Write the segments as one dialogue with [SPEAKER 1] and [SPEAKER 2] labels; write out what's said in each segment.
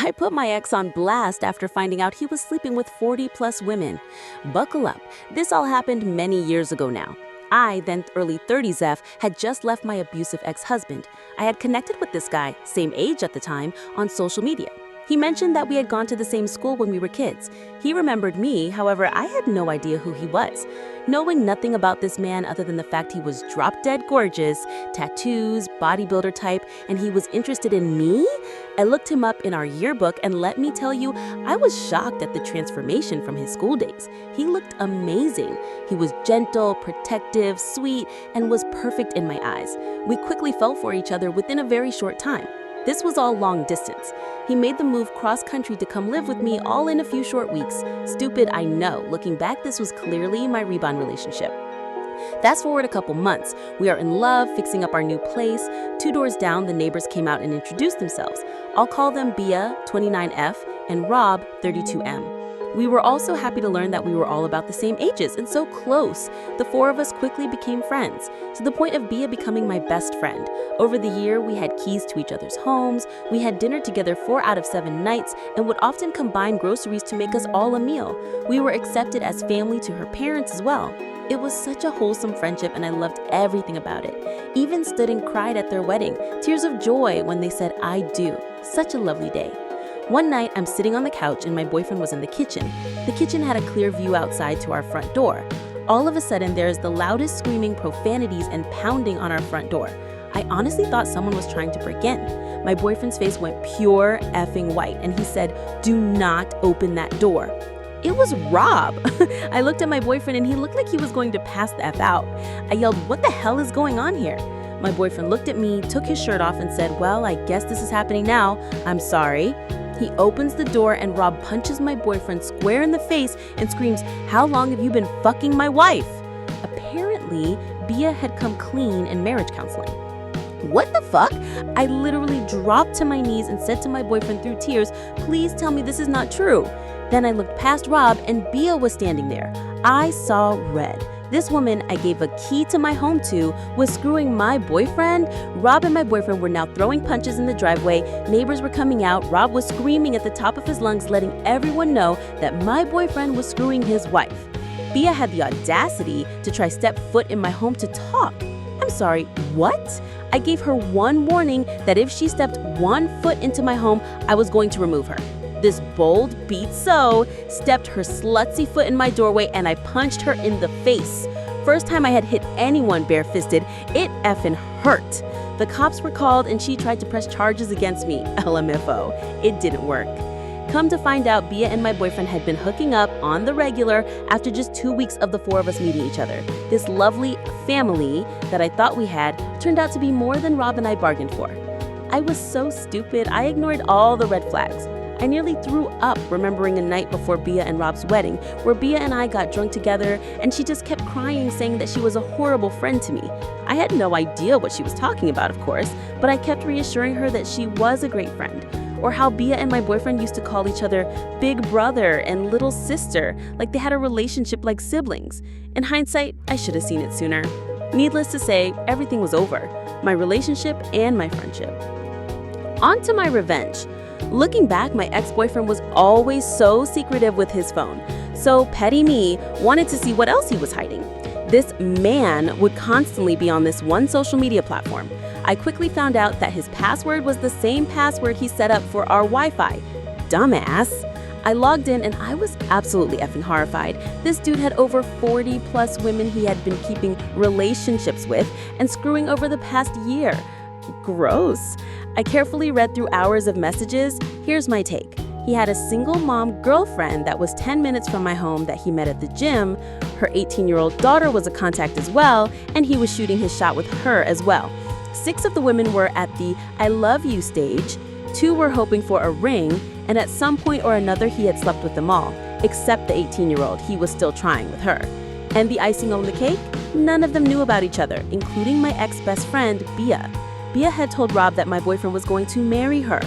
[SPEAKER 1] I put my ex on blast after finding out he was sleeping with 40 plus women. Buckle up, this all happened many years ago now. I, then early 30s F, had just left my abusive ex-husband. I had connected with this guy, same age at the time, on social media. He mentioned that we had gone to the same school when we were kids. He remembered me, however, I had no idea who he was. Knowing nothing about this man other than the fact he was drop-dead gorgeous, tattoos, bodybuilder type, and he was interested in me, I looked him up in our yearbook, and let me tell you, I was shocked at the transformation from his school days. He looked amazing. He was gentle, protective, sweet, and was perfect in my eyes. We quickly fell for each other within a very short time. This was all long distance. He made the move cross-country to come live with me all in a few short weeks. Stupid, I know. Looking back, this was clearly my rebound relationship. Fast forward a couple months. We are in love, fixing up our new place. 2 doors down, the neighbors came out and introduced themselves. I'll call them Bia, 29F, and Rob, 32M. We were also happy to learn that we were all about the same ages and so close. The 4 of us quickly became friends, to the point of Bia becoming my best friend. Over the year, we had keys to each other's homes, we had dinner together 4 out of 7 nights, and would often combine groceries to make us all a meal. We were accepted as family to her parents as well. It was such a wholesome friendship and I loved everything about it. Even stood and cried at their wedding, tears of joy when they said I do. Such a lovely day. One night, I'm sitting on the couch and my boyfriend was in the kitchen. The kitchen had a clear view outside to our front door. All of a sudden, there is the loudest screaming, profanities, and pounding on our front door. I honestly thought someone was trying to break in. My boyfriend's face went pure effing white and he said, "Do not open that door." It was Rob. I looked at my boyfriend and he looked like he was going to pass the F out. I yelled, "What the hell is going on here?" My boyfriend looked at me, took his shirt off and said, "Well, I guess this is happening now. I'm sorry." He opens the door and Rob punches my boyfriend square in the face and screams, "How long have you been fucking my wife?" Apparently, Bia had come clean in marriage counseling. What the fuck? I literally dropped to my knees and said to my boyfriend through tears, "Please tell me this is not true." Then I looked past Rob and Bia was standing there. I saw red. This woman I gave a key to my home to was screwing my boyfriend. Rob and my boyfriend were now throwing punches in the driveway. Neighbors were coming out. Rob was screaming at the top of his lungs, letting everyone know that my boyfriend was screwing his wife. Bia had the audacity to try step foot in my home to talk. I'm sorry, what? I gave her one warning that if she stepped 1 foot into my home, I was going to remove her. This bold beat stepped her slutsy foot in my doorway and I punched her in the face. First time I had hit anyone bare-fisted, it effing hurt. The cops were called and she tried to press charges against me, LMFO. It didn't work. Come to find out, Bia and my boyfriend had been hooking up on the regular after just 2 weeks of the 4 of us meeting each other. This lovely family that I thought we had turned out to be more than Rob and I bargained for. I was so stupid, I ignored all the red flags. I nearly threw up remembering a night before Bia and Rob's wedding, where Bia and I got drunk together and she just kept crying, saying that she was a horrible friend to me. I had no idea what she was talking about, of course, but I kept reassuring her that she was a great friend. Or how Bia and my boyfriend used to call each other big brother and little sister, like they had a relationship like siblings. In hindsight, I should have seen it sooner. Needless to say, everything was over, my relationship and my friendship. On to my revenge. Looking back, my ex-boyfriend was always so secretive with his phone. So petty me wanted to see what else he was hiding. This man would constantly be on this one social media platform. I quickly found out that his password was the same password he set up for our Wi-Fi. Dumbass. I logged in and I was absolutely effing horrified. This dude had over 40 plus women he had been keeping relationships with and screwing over the past year. Gross. I carefully read through hours of messages. Here's my take. He had a single mom girlfriend that was 10 minutes from my home that he met at the gym. Her 18-year-old daughter was a contact as well, and he was shooting his shot with her as well. 6 of the women were at the I love you stage. 2 were hoping for a ring, and at some point or another he had slept with them all, except the 18-year-old. He was still trying with her. And the icing on the cake? None of them knew about each other, including my ex-best friend, Bia. Bia had told Rob that my boyfriend was going to marry her.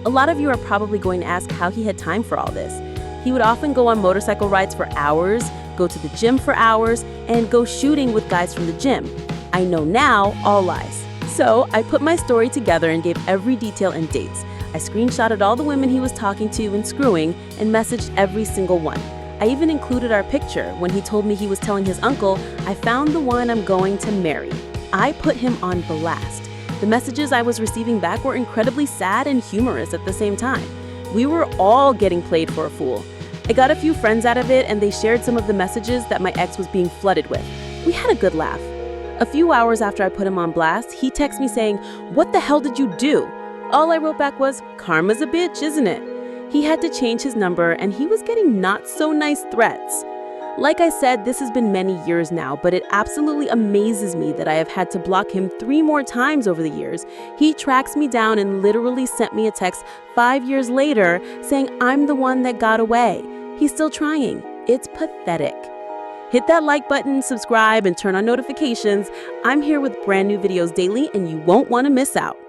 [SPEAKER 1] A lot of you are probably going to ask how he had time for all this. He would often go on motorcycle rides for hours, go to the gym for hours, and go shooting with guys from the gym. I know now, all lies. So I put my story together and gave every detail and dates. I screenshotted all the women he was talking to and screwing and messaged every single one. I even included our picture when he told me he was telling his uncle, "I found the one I'm going to marry." I put him on blast. The messages I was receiving back were incredibly sad and humorous at the same time. We were all getting played for a fool. I got a few friends out of it, and they shared some of the messages that my ex was being flooded with. We had a good laugh. A few hours after I put him on blast, he texted me saying, "What the hell did you do?" All I wrote back was, "Karma's a bitch, isn't it?" He had to change his number, and he was getting not so nice threats. Like I said, this has been many years now, but it absolutely amazes me that I have had to block him 3 more times over the years. He tracks me down and literally sent me a text 5 years later saying I'm the one that got away. He's still trying. It's pathetic. Hit that like button, subscribe, and turn on notifications. I'm here with brand new videos daily, and you won't want to miss out.